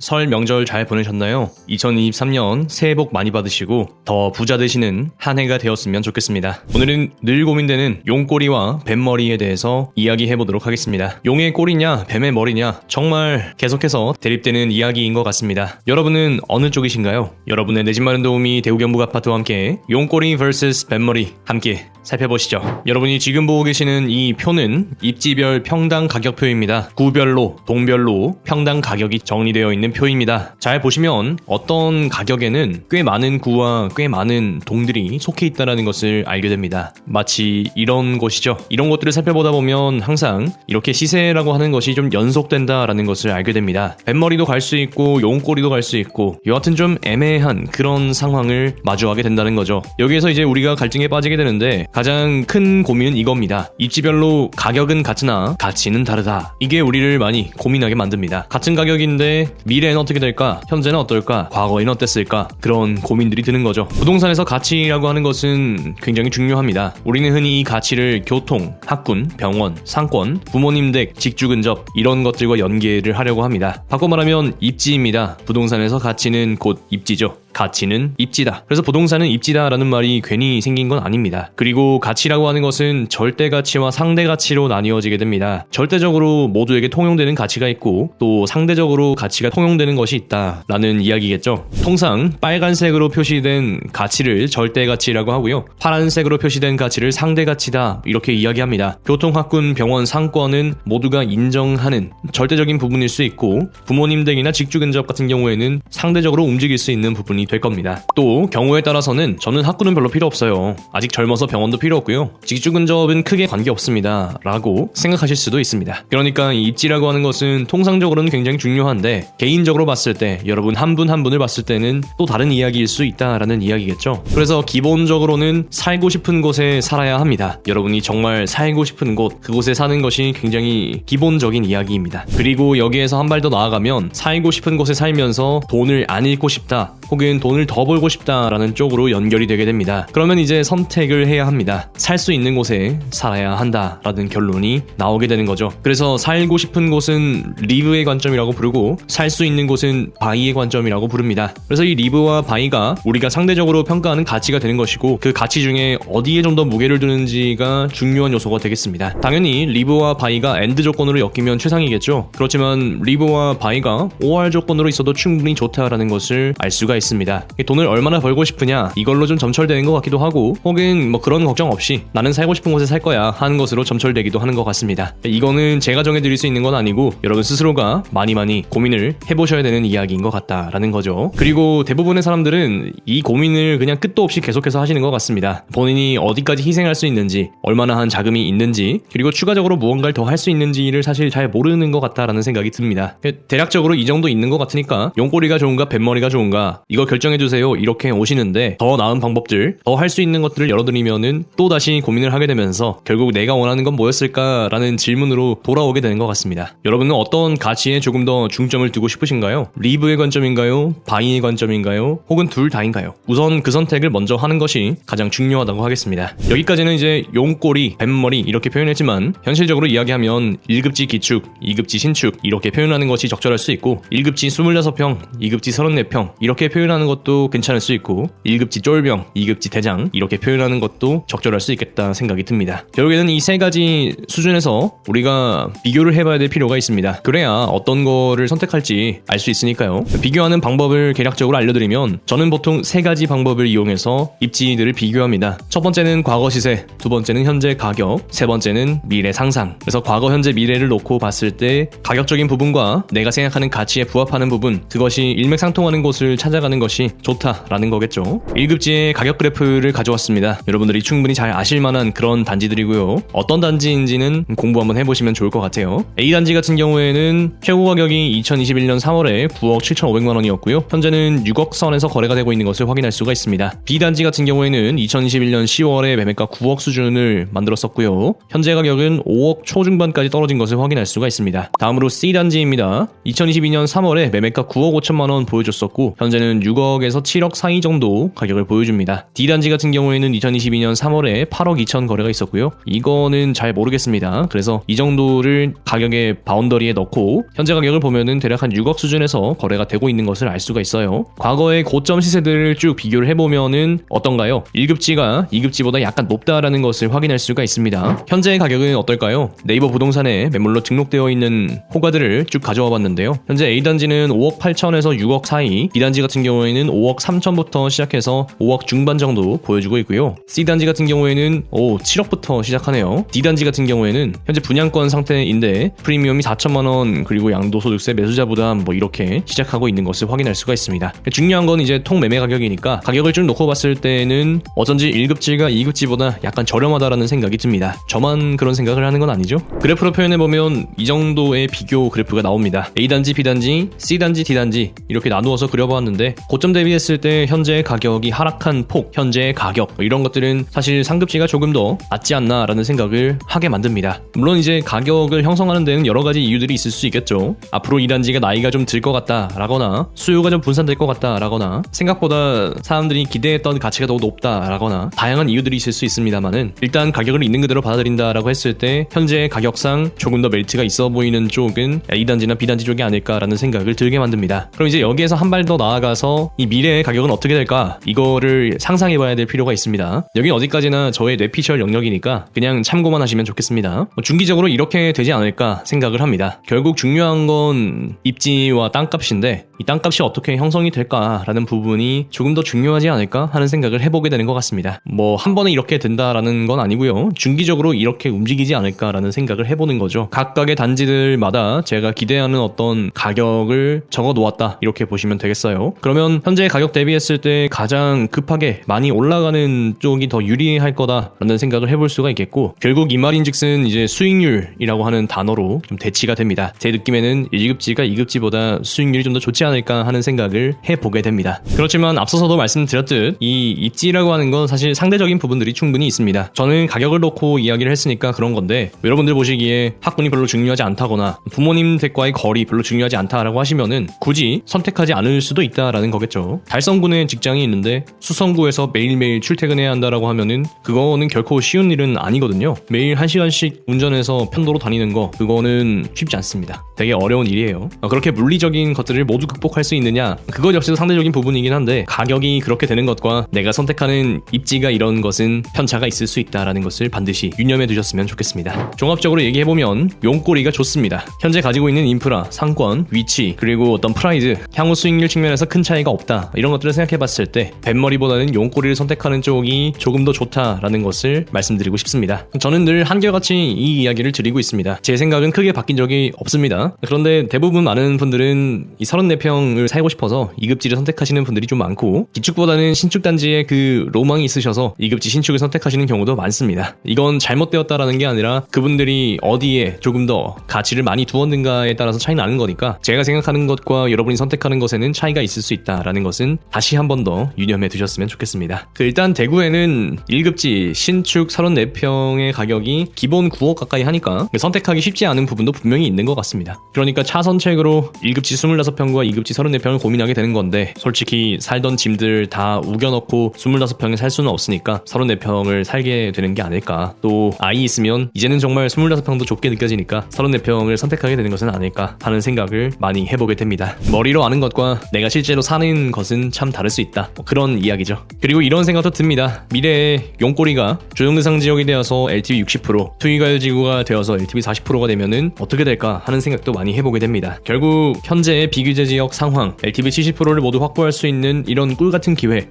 설 명절 잘 보내셨나요? 2023년 새해 복 많이 받으시고 더 부자 되시는 한 해가 되었으면 좋겠습니다. 오늘은 늘 고민되는 용꼬리와 뱀머리에 대해서 이야기해보도록 하겠습니다. 용의 꼬리냐 뱀의 머리냐 정말 계속해서 대립되는 이야기인 것 같습니다. 여러분은 어느 쪽이신가요? 여러분의 내 집 마련 도우미 대우경북 아파트와 함께 용꼬리 vs 뱀머리 함께 살펴보시죠. 여러분이 지금 보고 계시는 이 표는 입지별 평당 가격표입니다. 구별로, 동별로 평당 가격이 정리되어 있는 표입니다. 잘 보시면 어떤 가격에는 꽤 많은 구와 꽤 많은 동들이 속해 있다는 것을 알게 됩니다. 마치 이런 것이죠. 이런 것들을 살펴보다 보면 항상 이렇게 시세라고 하는 것이 좀 연속된다라는 것을 알게 됩니다. 뱀머리도 갈 수 있고 용꼬리도 갈 수 있고 여하튼 좀 애매한 그런 상황을 마주하게 된다는 거죠. 여기에서 이제 우리가 갈증에 빠지게 되는데 가장 큰 고민은 이겁니다. 입지별로 가격은 같으나 가치는 다르다. 이게 우리를 많이 고민하게 만듭니다. 같은 가격인데 미래에는 어떻게 될까? 현재는 어떨까? 과거에는 어땠을까? 그런 고민들이 드는 거죠. 부동산에서 가치라고 하는 것은 굉장히 중요합니다. 우리는 흔히 이 가치를 교통, 학군, 병원, 상권, 부모님 댁, 직주 근접 이런 것들과 연계를 하려고 합니다. 바꿔 말하면 입지입니다. 부동산에서 가치는 곧 입지죠. 가치는 입지다. 그래서 부동산은 입지다라는 말이 괜히 생긴 건 아닙니다. 그리고 가치라고 하는 것은 절대 가치와 상대 가치로 나뉘어지게 됩니다. 절대적으로 모두에게 통용되는 가치가 있고 또 상대적으로 가치가 통용되는 것이 있다라는 이야기겠죠. 통상 빨간색으로 표시된 가치를 절대 가치라고 하고요. 파란색으로 표시된 가치를 상대 가치다 이렇게 이야기합니다. 교통, 학군, 병원, 상권은 모두가 인정하는 절대적인 부분일 수 있고 부모님 댁이나 직주 근접 같은 경우에는 상대적으로 움직일 수 있는 부분이 될 겁니다. 또 경우에 따라서는 저는 학군은 별로 필요 없어요. 아직 젊어서 병원도 필요 없고요. 직주 근접은 크게 관계없습니다. 라고 생각하실 수도 있습니다. 그러니까 이 입지라고 하는 것은 통상적으로는 굉장히 중요한데 개인적으로 봤을 때 여러분 한 분 한 분을 봤을 때는 또 다른 이야기일 수 있다라는 이야기겠죠. 그래서 기본적으로는 살고 싶은 곳에 살아야 합니다. 여러분이 정말 살고 싶은 곳 그곳에 사는 것이 굉장히 기본적인 이야기입니다. 그리고 여기에서 한 발 더 나아가면 살고 싶은 곳에 살면서 돈을 안 잃고 싶다 혹은 돈을 더 벌고 싶다라는 쪽으로 연결이 되게 됩니다. 그러면 이제 선택을 해야 합니다. 살 수 있는 곳에 살아야 한다라는 결론이 나오게 되는 거죠. 그래서 살고 싶은 곳은 리브의 관점이라고 부르고 살 수 있는 곳은 바이의 관점이라고 부릅니다. 그래서 이 리브와 바이가 우리가 상대적으로 평가하는 가치가 되는 것이고 그 가치 중에 어디에 좀 더 무게를 두는지가 중요한 요소가 되겠습니다. 당연히 리브와 바이가 엔드 조건으로 엮이면 최상이겠죠. 그렇지만 리브와 바이가 OR 조건으로 있어도 충분히 좋다라는 것을 알 수가 있습니다. 돈을 얼마나 벌고 싶으냐 이걸로 좀 점철되는 것 같기도 하고 혹은 뭐 그런 걱정 없이 나는 살고 싶은 곳에 살 거야 하는 것으로 점철되기도 하는 것 같습니다. 이거는 제가 정해드릴 수 있는 건 아니고 여러분 스스로가 많이 고민을 해보셔야 되는 이야기인 것 같다라는 거죠. 그리고 대부분의 사람들은 이 고민을 그냥 끝도 없이 계속해서 하시는 것 같습니다. 본인이 어디까지 희생할 수 있는지 얼마나 한 자금이 있는지 그리고 추가적으로 무언가를 더 할 수 있는지를 사실 잘 모르는 것 같다라는 생각이 듭니다. 대략적으로 이 정도 있는 것 같으니까 용꼬리가 좋은가 뱀머리가 좋은가 이거 결정해주세요 이렇게 오시는데 더 나은 방법들 더 할 수 있는 것들을 열어드리면은 또 다시 고민을 하게 되면서 결국 내가 원하는 건 뭐였을까라는 질문으로 돌아오게 되는 것 같습니다. 여러분은 어떤 가치에 조금 더 중점을 두고 싶으신가요? 리브의 관점인가요? 바이의 관점인가요? 혹은 둘 다인가요? 우선 그 선택을 먼저 하는 것이 가장 중요하다고 하겠습니다. 여기까지는 이제 용꼬리, 뱀머리 이렇게 표현했지만 현실적으로 이야기하면 1급지 기축, 2급지 신축 이렇게 표현하는 것이 적절할 수 있고 1급지 26평, 2급지 34평 이렇게 표현하는 것도 괜찮을 수 있고 1급지 쫄병, 2급지 대장 이렇게 표현하는 것도 적절할 수 있겠다 생각이 듭니다. 결국에는 이 세 가지 수준에서 우리가 비교를 해봐야 될 필요가 있습니다. 그래야 어떤 거를 선택할지 알 수 있으니까요. 비교하는 방법을 개략적으로 알려드리면 저는 보통 세 가지 방법을 이용해서 입지들을 비교합니다. 첫 번째는 과거 시세, 두 번째는 현재 가격, 세 번째는 미래 상상. 그래서 과거, 현재, 미래를 놓고 봤을 때 가격적인 부분과 내가 생각하는 가치에 부합하는 부분 그것이 일맥상통하는 곳을 찾아가는 것이 좋다라는 거겠죠. 1급지의 가격 그래프를 가져왔습니다. 여러분들이 충분히 잘 아실 만한 그런 단지들이고요. 어떤 단지인지는 공부 한번 해보시면 좋을 것 같아요. A단지 같은 경우에는 최고 가격이 2021년 3월에 9억 7,500만 원이었고요. 현재는 6억 선에서 거래가 되고 있는 것을 확인할 수가 있습니다. B단지 같은 경우에는 2021년 10월에 매매가 9억 수준을 만들었었고요. 현재 가격은 5억 초중반까지 떨어진 것을 확인할 수가 있습니다. 다음으로 C단지입니다. 2022년 3월에 매매가 9억 5천만 원 보여줬었고 현재는 보면은 6억에서 7억 사이 정도 가격을 보여줍니다. D단지 같은 경우에는 2022년 3월에 8억 2천 거래가 있었고요. 이거는 잘 모르겠습니다. 그래서 이 정도를 가격의 바운더리에 넣고 현재 가격을 보면은 대략 한 6억 수준에서 거래가 되고 있는 것을 알 수가 있어요. 과거의 고점 시세들을 쭉 비교를 해보면은 어떤가요? 1급지가 2급지보다 약간 높다라는 것을 확인할 수가 있습니다. 현재의 가격은 어떨까요? 네이버 부동산에 매물로 등록되어 있는 호가들을 쭉 가져와 봤는데요. 현재 A단지는 5억 8천에서 6억 사이, B단지 같은 경우에는 5억 3천부터 시작해서 5억 중반 정도 보여주고 있고요. C단지 같은 경우에는 7억부터 시작하네요. D단지 같은 경우에는 현재 분양권 상태인데 프리미엄이 4천만 원, 그리고 양도소득세 매수자 부담 이렇게 시작하고 있는 것을 확인할 수가 있습니다. 중요한 건 이제 통 매매 가격이니까 가격을 쭉 놓고 봤을 때는 어쩐지 1급지가 2급지보다 약간 저렴하다라는 생각이 듭니다. 저만 그런 생각을 하는 건 아니죠? 그래프로 표현해보면 이 정도의 비교 그래프가 나옵니다. A단지, B단지, C단지, D단지 이렇게 나누어서 그려보았는데 고점 대비했을 때 현재의 가격이 하락한 폭, 현재의 가격 이런 것들은 사실 상급지가 조금 더 낫지 않나 라는 생각을 하게 만듭니다. 물론 이제 가격을 형성하는 데는 여러 가지 이유들이 있을 수 있겠죠. 앞으로 이 단지가 나이가 좀 들 것 같다 라거나 수요가 좀 분산될 것 같다 라거나 생각보다 사람들이 기대했던 가치가 더 높다 라거나 다양한 이유들이 있을 수 있습니다만은 일단 가격을 있는 그대로 받아들인다 라고 했을 때 현재의 가격상 조금 더 메리트가 있어 보이는 쪽은 A단지나 B단지 쪽이 아닐까라는 생각을 들게 만듭니다. 그럼 이제 여기에서 한 발 더 나아가서 이 미래의 가격은 어떻게 될까 이거를 상상해봐야 될 필요가 있습니다. 여긴 어디까지나 저의 뇌피셜 영역이니까 그냥 참고만 하시면 좋겠습니다. 중기적으로 이렇게 되지 않을까 생각을 합니다. 결국 중요한 건 입지와 땅값인데 이 땅값이 어떻게 형성이 될까라는 부분이 조금 더 중요하지 않을까 하는 생각을 해보게 되는 것 같습니다. 한 번에 이렇게 된다라는 건 아니고요. 중기적으로 이렇게 움직이지 않을까라는 생각을 해보는 거죠. 각각의 단지들마다 제가 기대하는 어떤 가격을 적어 놓았다 이렇게 보시면 되겠어요. 그러면 현재 가격 대비했을 때 가장 급하게 많이 올라가는 쪽이 더 유리할 거다라는 생각을 해볼 수가 있겠고 결국 이 말인즉슨 이제 수익률이라고 하는 단어로 좀 대치가 됩니다. 제 느낌에는 1급지가 2급지보다 수익률이 좀 더 좋지 않을까 하는 생각을 해보게 됩니다. 그렇지만 앞서서도 말씀드렸듯 이 입지라고 하는 건 사실 상대적인 부분들이 충분히 있습니다. 저는 가격을 놓고 이야기를 했으니까 그런 건데 여러분들 보시기에 학군이 별로 중요하지 않다거나 부모님 댁과의 거리 별로 중요하지 않다라고 하시면은 굳이 선택하지 않을 수도 있다라는 거겠죠. 달성군에 직장이 있는데 수성구에서 매일매일 출퇴근해야 한다라고 하면은 그거는 결코 쉬운 일은 아니거든요. 매일 1시간씩 운전해서 편도로 다니는 거 그거는 쉽지 않습니다. 되게 어려운 일이에요. 그렇게 물리적인 것들을 모두 극복할 수 있느냐 그것 역시도 상대적인 부분이긴 한데 가격이 그렇게 되는 것과 내가 선택하는 입지가 이런 것은 편차가 있을 수 있다라는 것을 반드시 유념해 두셨으면 좋겠습니다. 종합적으로 얘기해보면 용꼬리가 좋습니다. 현재 가지고 있는 인프라, 상권, 위치 그리고 어떤 프라이드, 향후 수익률 측면에서 큰 차이가 없다 이런 것들을 생각해봤을 때 뱃머리보다는 용꼬리를 선택하는 쪽이 조금 더 좋다라는 것을 말씀드리고 싶습니다. 저는 늘 한결같이 이 이야기를 드리고 있습니다. 제 생각은 크게 바뀐 적이 없습니다. 그런데 대부분 많은 분들은 이 34평을 살고 싶어서 2급지를 선택하시는 분들이 좀 많고 기축보다는 신축 단지에 그 로망이 있으셔서 2급지 신축을 선택하시는 경우도 많습니다. 이건 잘못되었다라는 게 아니라 그분들이 어디에 조금 더 가치를 많이 두었는가에 따라서 차이 나는 거니까 제가 생각하는 것과 여러분이 선택하는 것에는 차이가 있을 수 있다라는 것은 다시 한 번 더 유념해 두셨으면 좋겠습니다. 일단 대구에는 1급지 신축 34평의 가격이 기본 9억 가까이 하니까 선택하기 쉽지 않은 부분도 분명히 있는 것 같습니다. 그러니까 차선책으로 1급지 25평과 2급지 34평을 고민하게 되는 건데 솔직히 살던 짐들 다 우겨넣고 25평에 살 수는 없으니까 34평을 살게 되는 게 아닐까. 또 아이 있으면 이제는 정말 25평도 좁게 느껴지니까 34평을 선택하게 되는 것은 아닐까 하는 생각을 많이 해보게 됩니다. 머리로 아는 것과 내가 실제로 사는 것은 참 다를 수 있다. 그런 이야기죠. 그리고 이런 생각도 듭니다. 미래에 용꼬리가 조정대상 지역이 되어서 LTV 60%, 투기과열지구가 되어서 LTV 40%가 되면은 어떻게 될까 하는 생각도 많이 해보게 됩니다. 결국 현재의 비규제 지역 상황, LTV 70%를 모두 확보할 수 있는 이런 꿀같은 기회,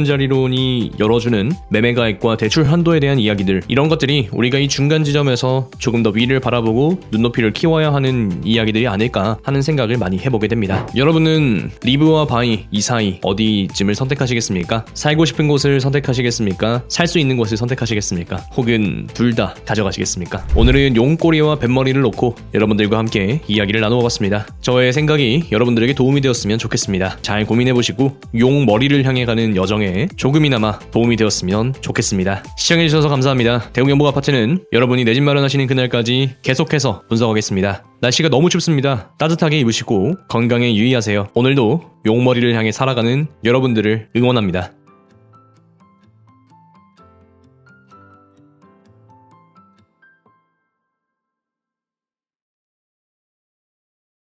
특례보금자리론이 열어주는 매매가액과 대출 한도에 대한 이야기들 이런 것들이 우리가 이 중간 지점에서 조금 더 위를 바라보고 눈높이를 키워야 하는 이야기들이 아닐까 하는 생각을 많이 해보게 됩니다. 여러분은 리브와 바이 이 사이 어디쯤을 선택하시겠습니까? 살고 싶은 곳을 선택하시겠습니까? 살 수 있는 곳을 선택하시겠습니까? 혹은 둘 다 가져가시겠습니까? 오늘은 용꼬리와 뱃머리를 놓고 여러분들과 함께 이야기를 나누어봤습니다. 저의 생각이 여러분들에게 도움이 되었으면 좋겠습니다. 잘 고민해보시고 용머리를 향해 가는 여정에 조금이나마 도움이 되었으면 좋겠습니다. 시청해주셔서 감사합니다. 대웅연복아파트는 여러분이 내 집 마련하시는 그날까지 계속해서 분석하겠습니다. 날씨가 너무 춥습니다. 따뜻하게 입으시고 건강에 유의하세요. 오늘도 용 용머리를 향해 살아가는 여러분들을 응원합니다.